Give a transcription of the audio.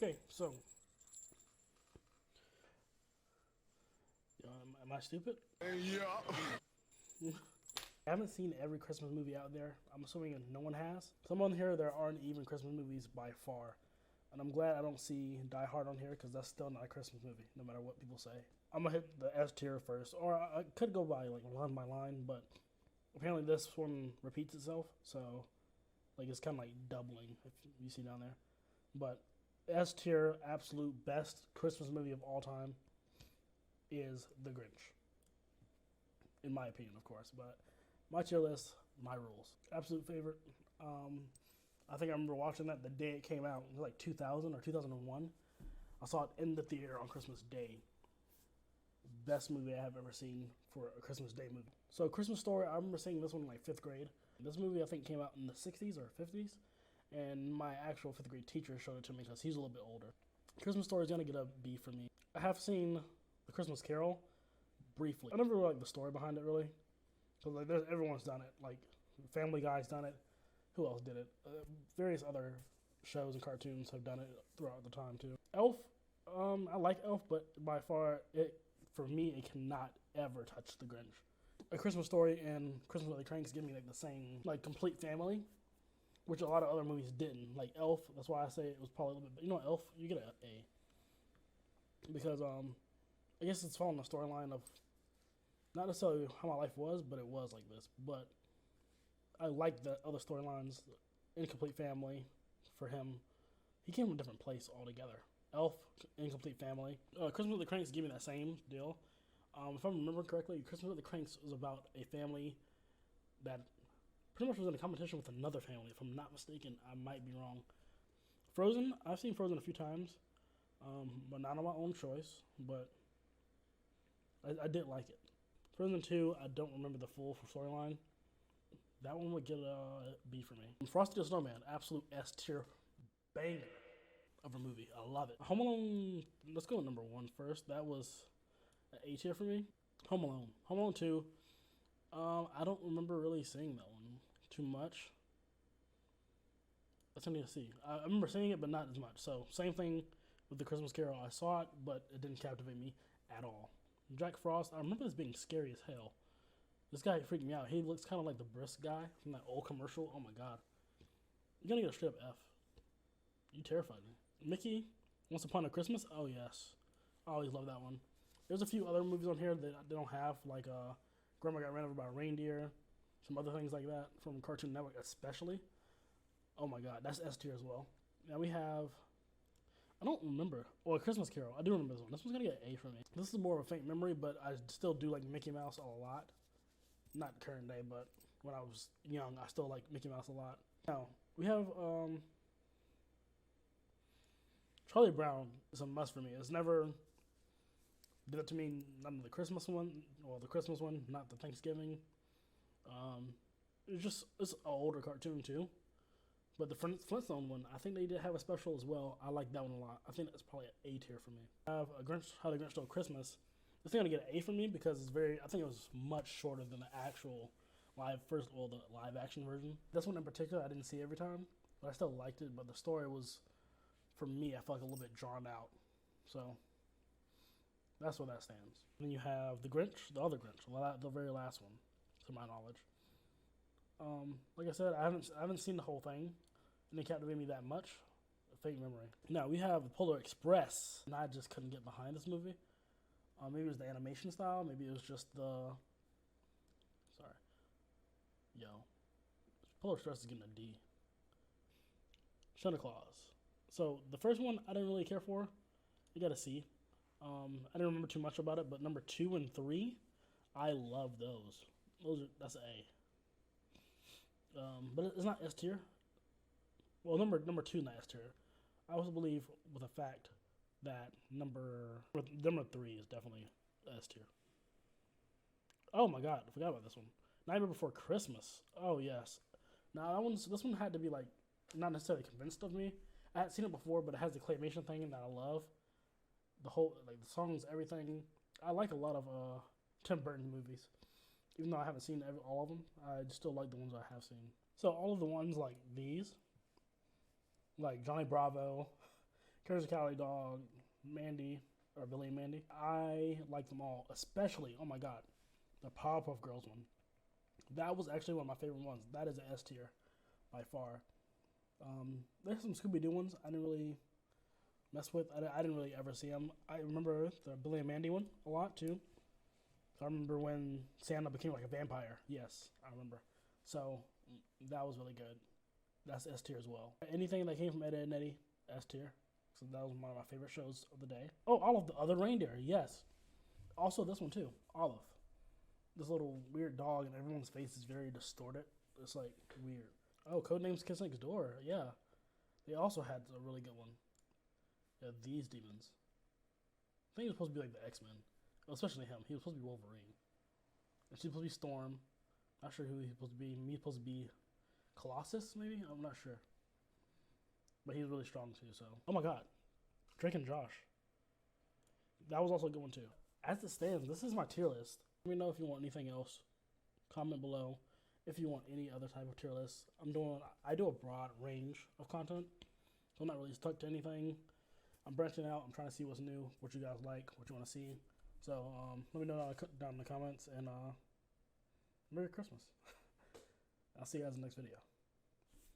Okay, so am I stupid? Yeah. I haven't seen every Christmas movie out there. I'm assuming no one has. Some on here there aren't even Christmas movies by far, and I'm glad I don't see Die Hard on here because that's still not a Christmas movie, no matter what people say. I'm gonna hit the S tier first, or I could go by like line by line, but apparently this one repeats itself, so like it's kind of like doubling if you see down there. But S tier, absolute best Christmas movie of all time is The Grinch, in my opinion, of course. But my tier list, my rules. Absolute favorite. I think I remember watching that the day it came out. It was like 2000 or 2001. I saw it in the theater on Christmas Day. Best movie I have ever seen for a Christmas Day movie. So Christmas Story, I remember seeing this one in like 5th grade. This movie I think came out in the 60s or 50s. And my actual 5th grade teacher showed it to me because he's a little bit older. Christmas Story is going to get a B for me. I have seen The Christmas Carol briefly. I never really liked the story behind it really. Because like, everyone's done it. Like Family Guy's done it. Who else did it? Various other shows and cartoons have done it throughout the time too. Elf, I like Elf, but by far, for me, it cannot ever touch The Grinch. A Christmas Story and Christmas with the Cranks give me like the same, like complete family, which a lot of other movies didn't. Like Elf, that's why I say it was probably a little bit. You know, Elf, you get an A because I guess it's following the storyline of not necessarily how my life was, but it was like this. But I like the other storylines. Incomplete Family, for him, he came from a different place altogether. Elf, Incomplete Family. Christmas with the Cranks gave me that same deal. If I remember correctly, Christmas with the Cranks was about a family that pretty much was in a competition with another family. If I'm not mistaken, I might be wrong. Frozen, I've seen Frozen a few times, but not on my own choice. But I did like it. Frozen 2, I don't remember the full storyline. That one would get a B for me. Frosty the Snowman, absolute S tier banger of a movie. I love it. Home Alone, let's go with number 1 first. That was an A tier for me. Home Alone. Home Alone 2, I don't remember really seeing that one too much. That's something to see. I remember seeing it, but not as much. So, same thing with The Christmas Carol. I saw it, but it didn't captivate me at all. Jack Frost, I remember this being scary as hell. This guy freaked me out. He looks kind of like the brisk guy from that old commercial. Oh my god. You're gonna get a straight up F. You terrified me. Mickey, Once Upon a Christmas? Oh yes. I always love that one. There's a few other movies on here that they don't have, like Grandma Got Ran Over by a Reindeer, some other things like that from Cartoon Network especially. Oh my god, that's S tier as well. Now we have, I don't remember. Oh, A Christmas Carol. I do remember this one. This one's gonna get an A for me. This is more of a faint memory, but I still do like Mickey Mouse a lot. Not current day, but when I was young, I still like Mickey Mouse a lot. Now, we have Charlie Brown is a must for me. It's never did it to me, none of the Christmas one, or the Christmas one, not the Thanksgiving. It's an older cartoon too. But the Flintstone one, I think they did have a special as well. I like that one a lot. I think that's probably an A tier for me. I have a Grinch, How the Grinch Stole Christmas. This thing gonna get an A for me because it's very. I think it was much shorter than the actual the live action version. This one in particular, I didn't see every time, but I still liked it. But the story was, for me, I felt like a little bit drawn out. So that's where that stands. Then you have the Grinch, the other Grinch, the very last one, to my knowledge. Like I said, I haven't seen the whole thing, and it captivated me that much. A fake memory. Now we have the Polar Express, and I just couldn't get behind this movie. Maybe it was the animation style. Maybe it was just the. Sorry. Yo. Polar Express is getting a D. Santa Claus. So the first one I didn't really care for. You got a C. I didn't remember too much about it, but number 2 and 3, I love those. That's an A. But it's not S tier. Well, number 2 not S tier. I also believe with the fact that number 3 is definitely S tier. Oh my god, I forgot about this one. Nightmare Before Christmas. Oh yes. Now this one had to be like not necessarily convinced of me. I had seen it before, but it has the claymation thing that I love. The whole like the songs, everything. I like a lot of Tim Burton movies, even though I haven't seen all of them. I still like the ones I have seen. So all of the ones like these, like Johnny Bravo, Courage the Cowardly Dog, Mandy, or Billy and Mandy. I like them all, especially, oh my god, the Powerpuff Girls one. That was actually one of my favorite ones. That is an S tier by far. There's some Scooby Doo ones I didn't really mess with. I didn't really ever see them. I remember the Billy and Mandy one a lot too. I remember when Santa became like a vampire. Yes, I remember. So that was really good. That's S tier as well. Anything that came from Ed, Edd n Eddy, S tier. So that was one of my favorite shows of the day. Oh, Olive the Other Reindeer. Yes. Also this one too. Olive. This little weird dog and everyone's face is very distorted. It's like weird. Oh, Codenames Kiss Next Door. Yeah. They also had a really good one. Yeah, These Demons. I think he was supposed to be like the X-Men. Especially him. He was supposed to be Wolverine. And she's supposed to be Storm. Not sure who he's supposed to be. He's supposed to be Colossus, maybe? I'm not sure. But he's really strong too, so. Oh my god. Drake and Josh. That was also a good one too. As it stands, this is my tier list. Let me know if you want anything else. Comment below if you want any other type of tier list. I do a broad range of content. So I'm not really stuck to anything. I'm branching out. I'm trying to see what's new, what you guys like, what you want to see. So let me know down in the comments, and Merry Christmas. I'll see you guys in the next video.